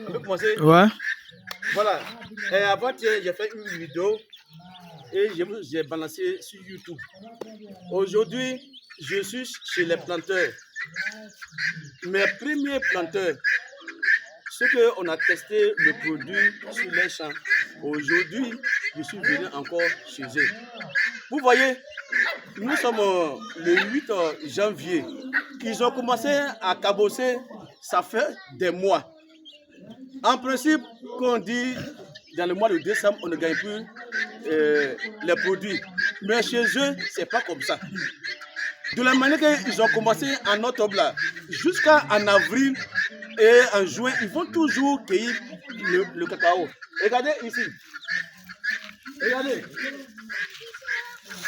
On peut commencer? Ouais. Voilà. Et avant-hier, j'ai fait une vidéo et j'ai balancé sur YouTube. Aujourd'hui, je suis chez les planteurs. Mes premiers planteurs, ceux qu'on a testé le produit sur les champs. Aujourd'hui, je suis venu encore chez eux. Vous voyez, nous sommes le 8 janvier. Ils ont commencé à cabosser, ça fait des mois. En principe, quand on dit dans le mois de décembre, on ne gagne plus les produits. Mais chez eux, ce n'est pas comme ça. De la manière qu'ils ont commencé en octobre là, jusqu'en avril et en juin, ils vont toujours cueillir le cacao. Regardez ici. Regardez.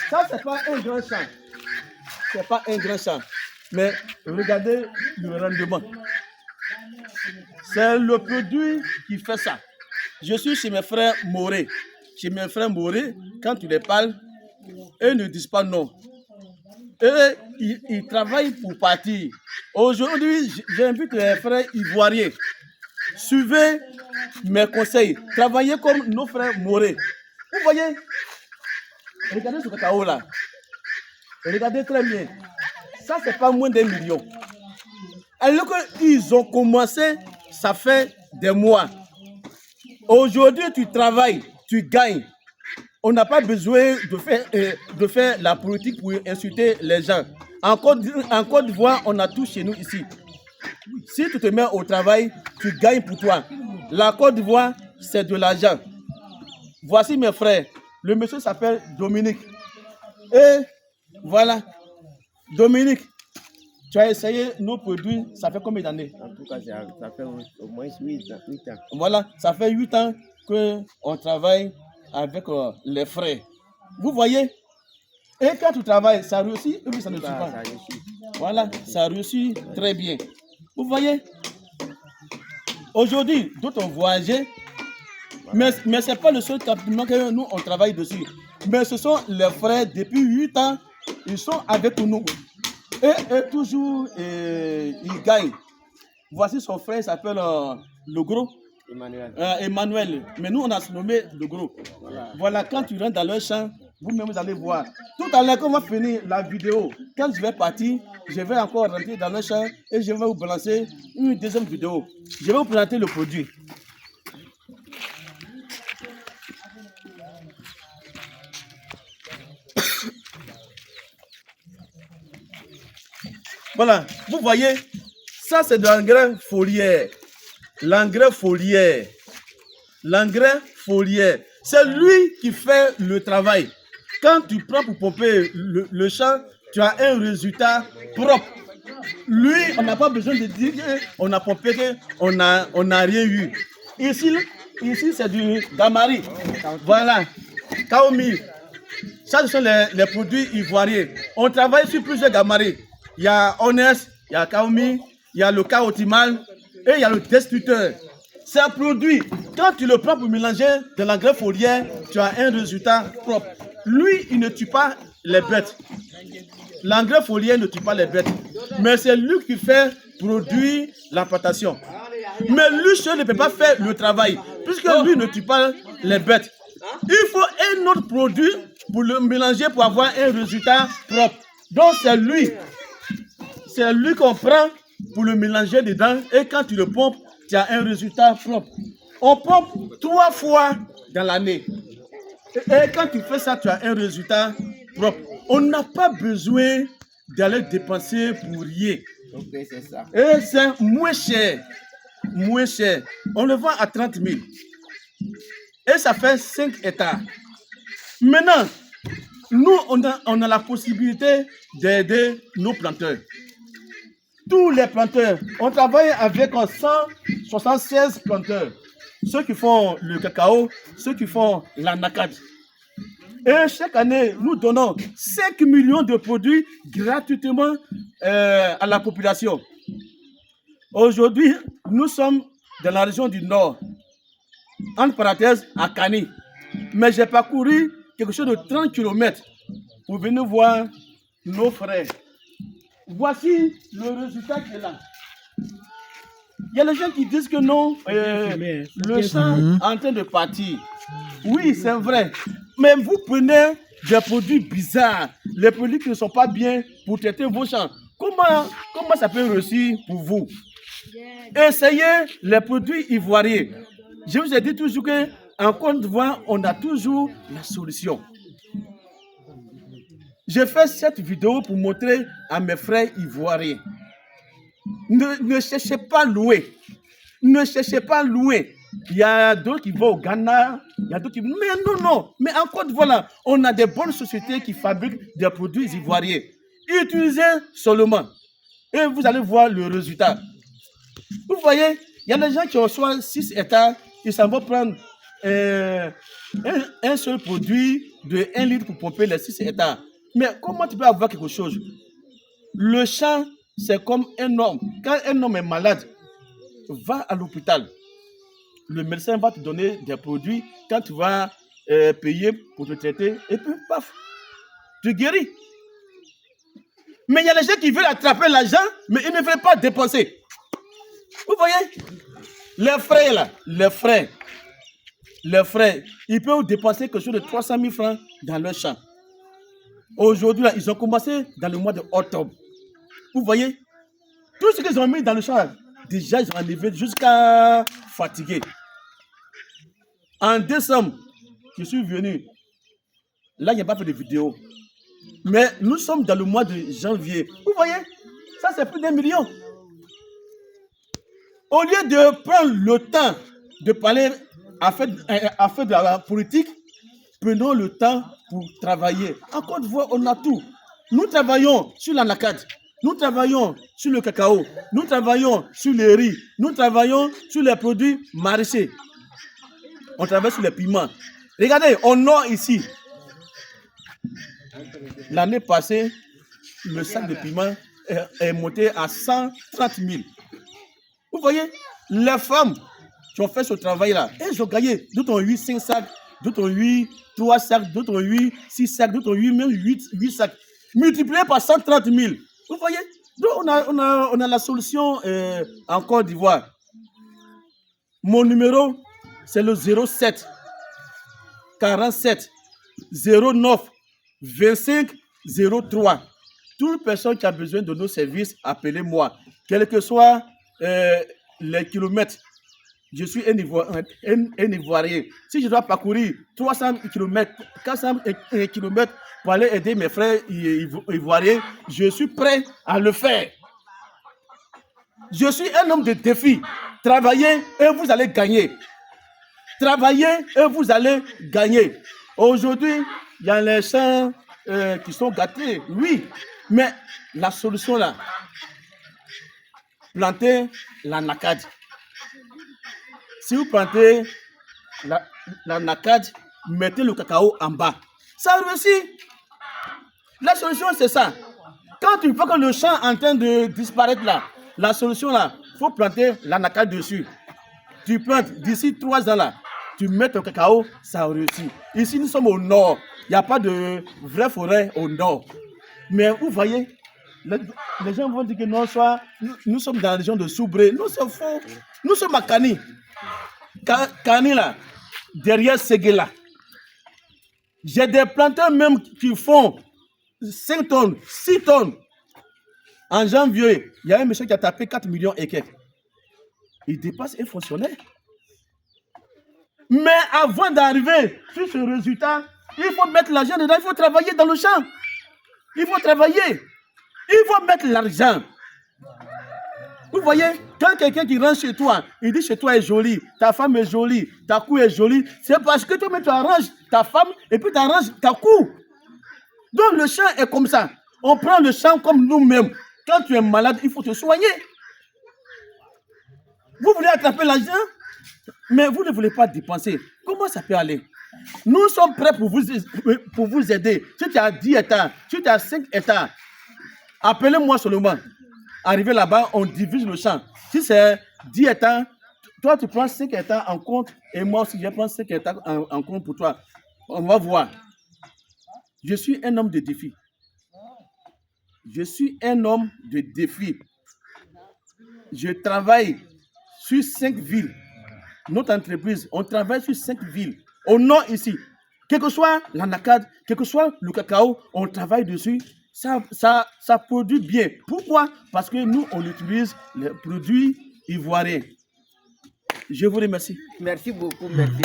Ça, ce n'est pas un grand champ. Ce n'est pas un grand champ. Mais regardez le rendement. C'est le produit qui fait ça. Je suis chez mes frères Moré. Chez mes frères Moré, quand tu les parles, eux ne disent pas non. Eux, ils travaillent pour partir. Aujourd'hui, j'invite les frères ivoiriens. Suivez mes conseils. Travaillez comme nos frères Moré. Vous voyez? Regardez ce cacao là. Regardez très bien. Ça, c'est pas moins d'1 million. Alors qu'ils ont commencé, ça fait des mois. Aujourd'hui, tu travailles, tu gagnes. On n'a pas besoin de faire la politique pour insulter les gens. En Côte d'Ivoire, on a tout chez nous ici. Si tu te mets au travail, tu gagnes pour toi. La Côte d'Ivoire, c'est de l'argent. Voici mes frères. Le monsieur s'appelle Dominique. Et voilà. Dominique, tu as essayé nos produits, ça fait combien d'années? En tout cas, ça fait au moins 8 ans. Voilà, ça fait 8 ans qu'on travaille avec les frères. Vous voyez? Et quand tu travailles, ça réussit ou ça ne réussit pas? Ça réussit. Voilà, ça réussit très bien. Vous voyez? Aujourd'hui, d'autres ont voyagé, mais ce n'est pas le seul capital que nous, on travaille dessus. Mais ce sont les frères, depuis 8 ans, ils sont avec nous. Et toujours, ils gagnent. Voici son frère, il s'appelle Le Gros. Emmanuel. Mais nous, on a nommé Le Gros. Voilà, quand tu rentres dans le champ, vous-même, vous allez voir. Tout à l'heure, quand on va finir la vidéo, quand je vais partir, je vais encore rentrer dans le champ et je vais vous balancer une deuxième vidéo. Je vais vous présenter le produit. Voilà, vous voyez, ça c'est de l'engrais foliaire. L'engrais foliaire. L'engrais foliaire. C'est lui qui fait le travail. Quand tu prends pour pomper le champ, tu as un résultat propre. Lui, on n'a pas besoin de dire qu'on a pompé, qu'on n'a rien eu. Ici c'est du gamari. Voilà, kaomi. Ça, ce sont les produits ivoiriens. On travaille sur plusieurs gamaris. Il y a Honest, il y a Kaomi, il y a le Kaotimal et il y a le destructeur. C'est un produit. Quand tu le prends pour mélanger de l'engrais foliaire, tu as un résultat propre. Lui, il ne tue pas les bêtes. L'engrais foliaire ne tue pas les bêtes. Mais c'est lui qui fait produire la plantation. Mais lui seul ne peut pas faire le travail, puisque lui ne tue pas les bêtes. Il faut un autre produit pour le mélanger pour avoir un résultat propre. Donc c'est lui. C'est lui qu'on prend pour le mélanger dedans et quand tu le pompes, tu as un résultat propre. On pompe 3 fois dans l'année. Et quand tu fais ça, tu as un résultat propre. On n'a pas besoin d'aller dépenser pour rien. Okay, c'est ça. Et c'est moins cher. Moins cher. On le vend à 30 000. Et ça fait 5 hectares. Maintenant, nous, on a la possibilité d'aider nos planteurs. Tous les planteurs, on travaille avec 176 planteurs. Ceux qui font le cacao, ceux qui font l'anacate. Et chaque année, nous donnons 5 millions de produits gratuitement à la population. Aujourd'hui, nous sommes dans la région du Nord, entre parenthèses, à Kani. Mais j'ai parcouru quelque chose de 30 km pour venir voir nos frères. Voici le résultat qui est là. Il y a les gens qui disent que non, le champ est en train de partir. Oui, c'est vrai. Mais vous prenez des produits bizarres, les produits qui ne sont pas bien pour traiter vos champs. Comment ça peut réussir pour vous? Essayez les produits ivoiriens. Je vous ai dit toujours qu'en Côte d'Ivoire, on a toujours la solution. Je fais cette vidéo pour montrer à mes frères ivoiriens. Ne cherchez pas loin. Ne cherchez pas loin. Il y a d'autres qui vont au Ghana, il y a d'autres qui... Mais non. Mais en Côte d'Ivoire, on a des bonnes sociétés qui fabriquent des produits ivoiriens. Utilisez seulement. Et vous allez voir le résultat. Vous voyez, il y a des gens qui reçoivent 6 hectares, ils s'en vont prendre un seul produit de 1 litre pour pomper les 6 hectares. Mais comment tu peux avoir quelque chose? Le champ, c'est comme un homme. Quand un homme est malade, va à l'hôpital. Le médecin va te donner des produits. Quand tu vas payer pour te traiter, et puis paf, tu guéris. Mais il y a des gens qui veulent attraper l'argent, mais ils ne veulent pas dépenser. Vous voyez? Les frères là, les frères, ils peuvent dépenser quelque chose de 300 000 francs dans leur champ. Aujourd'hui, ils ont commencé dans le mois d'octobre. Vous voyez? Tout ce qu'ils ont mis dans le champ, déjà, ils ont enlevé jusqu'à fatiguer. En décembre, je suis venu. Là, il n'y a pas fait de vidéo. Mais nous sommes dans le mois de janvier. Vous voyez? Ça, c'est plus d'1 million. Au lieu de prendre le temps de parler à faire de la politique, prenons le temps pour travailler. En Côte d'Ivoire, on a tout. Nous travaillons sur l'anacate, nous travaillons sur le cacao, nous travaillons sur le riz, nous travaillons sur les produits maraîchers. On travaille sur les piments. Regardez, on a ici. L'année passée, le sac de piments est monté à 130 000. Vous voyez, les femmes qui ont fait ce travail-là, elles ont gagné. D'autres ont eu 5 sacs, d'autres ont eu 3 sacs, d'autres ont eu 6 sacs, d'autres ont eu même 8 sacs. Multiplié par 130 000. Vous voyez? Donc, on a la solution en Côte d'Ivoire. Mon numéro, c'est le 07 47 09 25 03. Toute personne qui a besoin de nos services, appelez-moi. Quel que soit les kilomètres, je suis un Ivoirien. Si je dois parcourir 300 km, 400 km pour aller aider mes frères ivoiriens, je suis prêt à le faire. Je suis un homme de défi. Travaillez et vous allez gagner. Travaillez et vous allez gagner. Aujourd'hui, il y a les champs qui sont gâtés, oui, mais la solution là, plantez l'anacade. Si vous plantez l'anacade, mettez le cacao en bas. Ça réussit. La solution, c'est ça. Quand tu vois que le champ est en train de disparaître là, la solution là, il faut planter l'anacade dessus. Tu plantes d'ici 3 ans là, tu mets ton cacao, ça réussit. Ici, nous sommes au nord. Il n'y a pas de vraie forêt au nord. Mais vous voyez, les gens vont dire que non, soit nous sommes dans la région de Soubré. Non, c'est faux. Nous sommes à Kani. Kani là, derrière Séguéla. J'ai des planteurs même qui font 5 tonnes, 6 tonnes. En janvier, il y a un monsieur qui a tapé 4 millions et quelques. Il dépasse un fonctionnaire. Mais avant d'arriver sur ce résultat, il faut mettre l'argent dedans, il faut travailler dans le champ. Il faut travailler. Il faut mettre l'argent. Vous voyez, quand quelqu'un qui rentre chez toi, il dit chez toi est joli, ta femme est jolie, ta cou est jolie, c'est parce que toi-même tu arranges ta femme et puis tu arranges ta cou. Donc le champ est comme ça. On prend le champ comme nous-mêmes. Quand tu es malade, il faut te soigner. Vous voulez attraper l'argent, mais vous ne voulez pas dépenser. Comment ça peut aller? Nous sommes prêts pour vous aider. Si tu as 10 hectares, si tu as 5 hectares, appelez-moi seulement. Arrivé là-bas, on divise le champ. Si c'est 10 hectares, toi tu prends 5 hectares en compte et moi aussi je prends 5 hectares en compte pour toi. On va voir. Je suis un homme de défi. Je suis un homme de défi. Je travaille sur 5 villes. Notre entreprise, on travaille sur 5 villes. Au nord ici, quel que soit l'anacade, quel que soit le cacao, on travaille dessus. Ça produit bien. Pourquoi? Parce que nous, on utilise les produits ivoiriens. Je vous remercie. Merci beaucoup, merci.